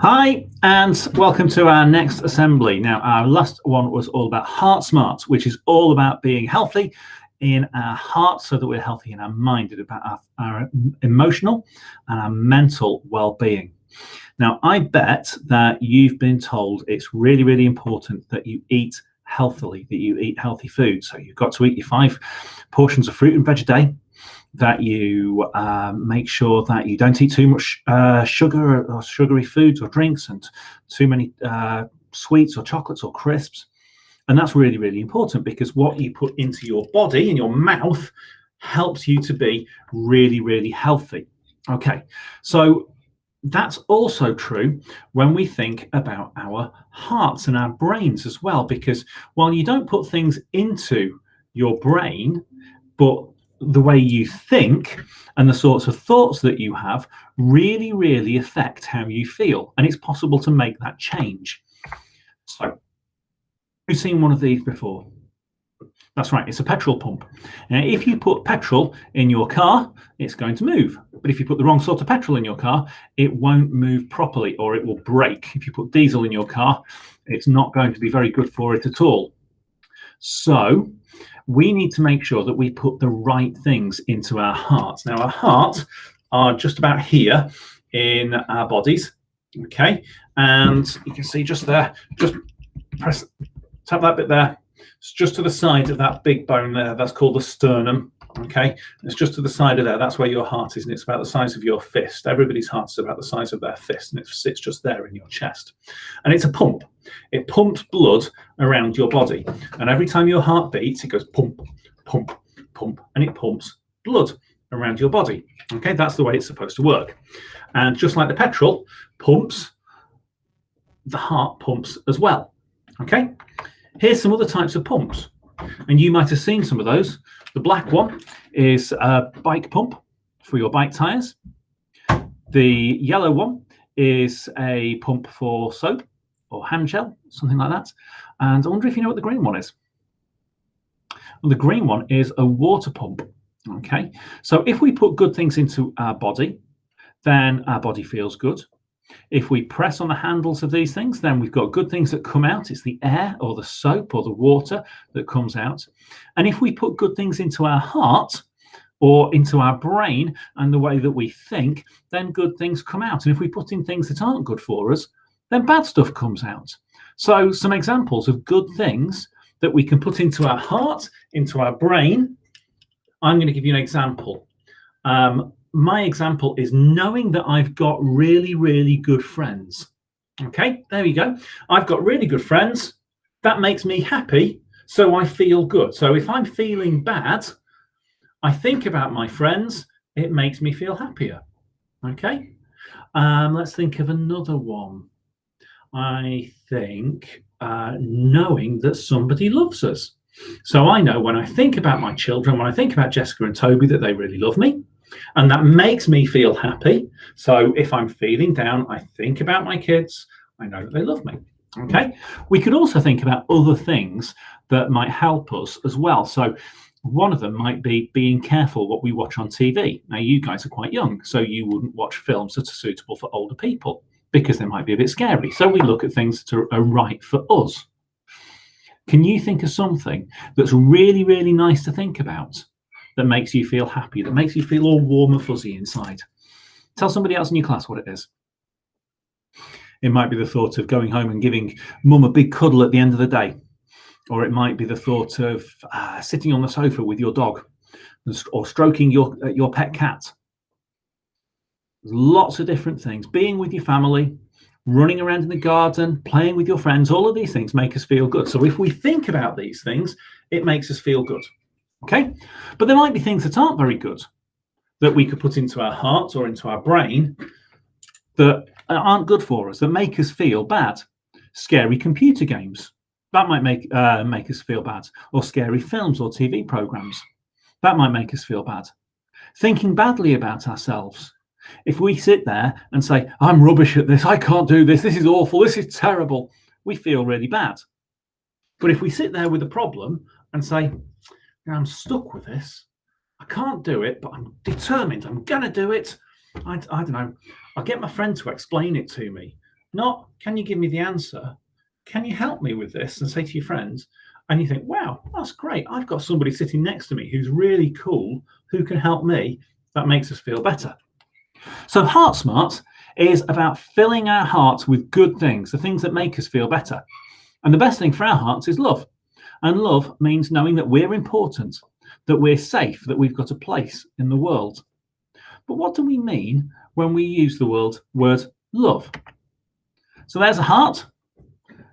Hi, and welcome to our next assembly. Now, our last one was all about Heartsmart, which is all about being healthy in our heart so that we're healthy in our mind. It's about our emotional and our mental well-being. Now, I bet that you've been told it's really, really important that you eat healthily, that you eat healthy food. So you've got to eat your 5 portions of fruit and veg a day, that you make sure that you don't eat too much sugar or sugary foods or drinks and too many sweets or chocolates or crisps. And that's really, really important because what you put into your body, in your mouth, helps you to be really, really healthy. Okay, so that's also true when we think about our hearts and our brains as well, because while you don't put things into your brain, but the way you think and the sorts of thoughts that you have really, really affect how you feel. And it's possible to make that change. So, you've seen one of these before. That's right, it's a petrol pump. Now, if you put petrol in your car, it's going to move. But if you put the wrong sort of petrol in your car, it won't move properly or it will break. If you put diesel in your car, it's not going to be very good for it at all. So, we need to make sure that we put the right things into our hearts. Now, our hearts are just about here in our bodies, okay? And you can see just there, just tap that bit there. It's just to the side of that big bone there. That's called the sternum, okay? It's just to the side of there. That's where your heart is, and it's about the size of your fist. Everybody's heart is about the size of their fist, and it sits just there in your chest. And it's a pump. It pumps blood around your body. And every time your heart beats, it goes pump, pump, pump, and it pumps blood around your body. Okay, that's the way it's supposed to work. And just like the petrol pumps, the heart pumps as well. Okay, here's some other types of pumps. And you might have seen some of those. The black one is a bike pump for your bike tires. The yellow one is a pump for soap or hand gel, something like that. And I wonder if you know what the green one is. Well, the green one is a water pump. Okay, so if we put good things into our body, then our body feels good. If we press on the handles of these things, then we've got good things that come out. It's the air or the soap or the water that comes out. And if we put good things into our heart or into our brain and the way that we think, then good things come out. And if we put in things that aren't good for us, then bad stuff comes out. So some examples of good things that we can put into our heart, into our brain. I'm going to give you an example. My example is knowing that I've got really, really good friends. Okay, there you go. I've got really good friends. That makes me happy, so I feel good. So if I'm feeling bad, I think about my friends. It makes me feel happier. Okay, let's think of another one. I think knowing that somebody loves us. So I know when I think about my children, when I think about Jessica and Toby, that they really love me. And that makes me feel happy. So if I'm feeling down, I think about my kids. I know that they love me. Okay. We could also think about other things that might help us as well. So one of them might be being careful what we watch on TV. Now, you guys are quite young, so you wouldn't watch films that are suitable for older people because they might be a bit scary. So we look at things that are right for us. Can you think of something that's really, really nice to think about, that makes you feel happy, that makes you feel all warm and fuzzy inside? Tell somebody else in your class what it is. It might be the thought of going home and giving mum a big cuddle at the end of the day. Or it might be the thought of sitting on the sofa with your dog or stroking your pet cat. There's lots of different things. Being with your family, running around in the garden, playing with your friends, all of these things make us feel good. So if we think about these things, it makes us feel good. Okay, but there might be things that aren't very good that we could put into our hearts or into our brain that aren't good for us, that make us feel bad. Scary computer games, that might make us feel bad. Or scary films or TV programs, that might make us feel bad. Thinking badly about ourselves. If we sit there and say, I'm rubbish at this, I can't do this, this is awful, this is terrible, we feel really bad. But if we sit there with a problem and say, I'm stuck with this, I can't do it, but I'm determined, I'm going to do it. I don't know. I'll get my friend to explain it to me. Not, can you give me the answer? Can you help me with this? And say to your friends, and you think, wow, that's great. I've got somebody sitting next to me who's really cool, who can help me. That makes us feel better. So Heartsmart is about filling our hearts with good things, the things that make us feel better. And the best thing for our hearts is love. And love means knowing that we're important, that we're safe, that we've got a place in the world. But what do we mean when we use the word love? So there's a heart.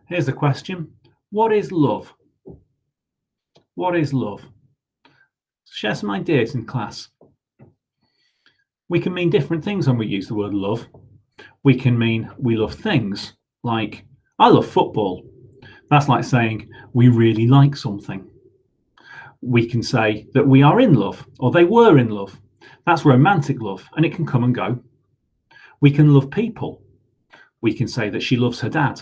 Here's the question. What is love? What is love? Share some ideas in class. We can mean different things when we use the word love. We can mean we love things, like I love football. That's like saying we really like something. We can say that we are in love, or they were in love. That's romantic love, and it can come and go. We can love people. We can say that she loves her dad.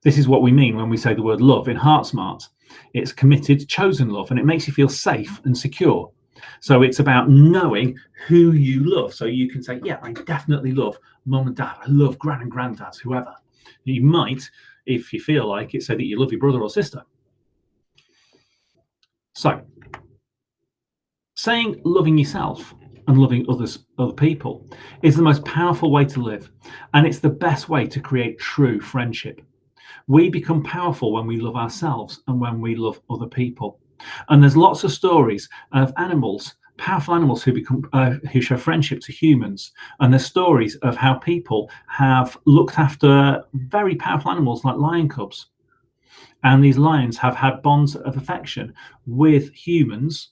This is what we mean when we say the word love in Heartsmart. It's committed, chosen love, and it makes you feel safe and secure. So it's about knowing who you love. So you can say, yeah, I definitely love mum and dad. I love gran and granddad, whoever. You might, if you feel like it, say that you love your brother or sister. So saying loving yourself and loving other people is the most powerful way to live. And it's the best way to create true friendship. We become powerful when we love ourselves and when we love other people. And there's lots of stories of animals, powerful animals who show friendship to humans. And there's stories of how people have looked after very powerful animals like lion cubs. And these lions have had bonds of affection with humans.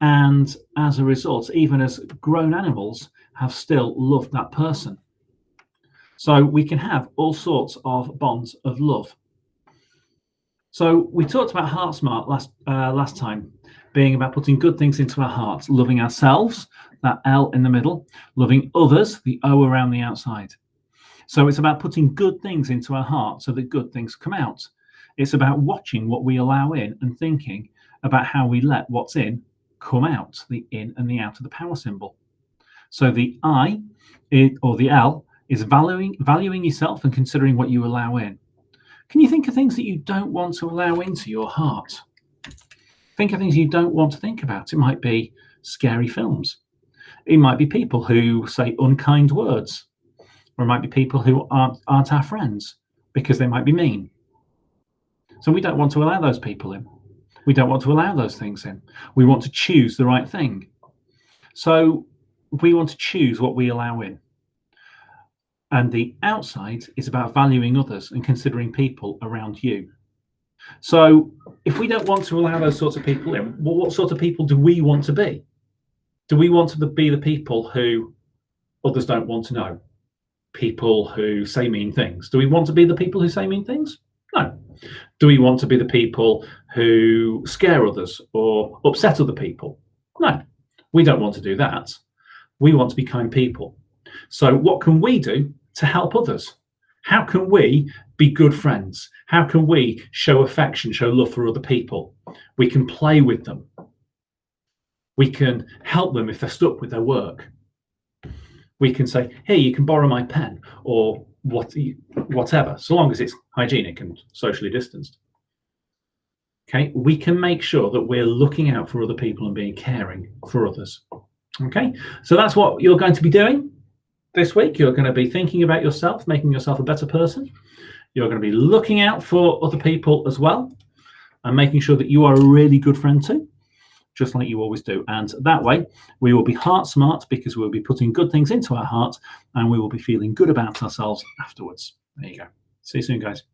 And as a result, even as grown animals, have still loved that person. So we can have all sorts of bonds of love. So we talked about Heartsmart last time, being about putting good things into our hearts, loving ourselves, that L in the middle, loving others, the O around the outside. So it's about putting good things into our hearts so that good things come out. It's about watching what we allow in and thinking about how we let what's in come out, the in and the out of the power symbol. So the I, or the L, is valuing yourself and considering what you allow in. Can you think of things that you don't want to allow into your heart? Think of things you don't want to think about. It might be scary films. It might be people who say unkind words. Or it might be people who aren't our friends because they might be mean. So we don't want to allow those people in. We don't want to allow those things in. We want to choose the right thing. So we want to choose what we allow in. And the outside is about valuing others and considering people around you. So if we don't want to allow those sorts of people in, well, what sort of people do we want to be? Do we want to be the people who others don't want to know? People who say mean things? Do we want to be the people who say mean things? No. Do we want to be the people who scare others or upset other people? No, we don't want to do that. We want to be kind people. So what can we do to help others? How can we be good friends? How can we show affection, show love for other people? We can play with them. We can help them if they're stuck with their work. We can say, hey, you can borrow my pen, or whatever, so long as it's hygienic and socially distanced. Okay, we can make sure that we're looking out for other people and being caring for others. Okay, so that's what you're going to be doing this week. You're going to be thinking about yourself, making yourself a better person. You're going to be looking out for other people as well and making sure that you are a really good friend too, just like you always do. And that way we will be heart smart because we'll be putting good things into our heart and we will be feeling good about ourselves afterwards. There you go. See you soon, guys.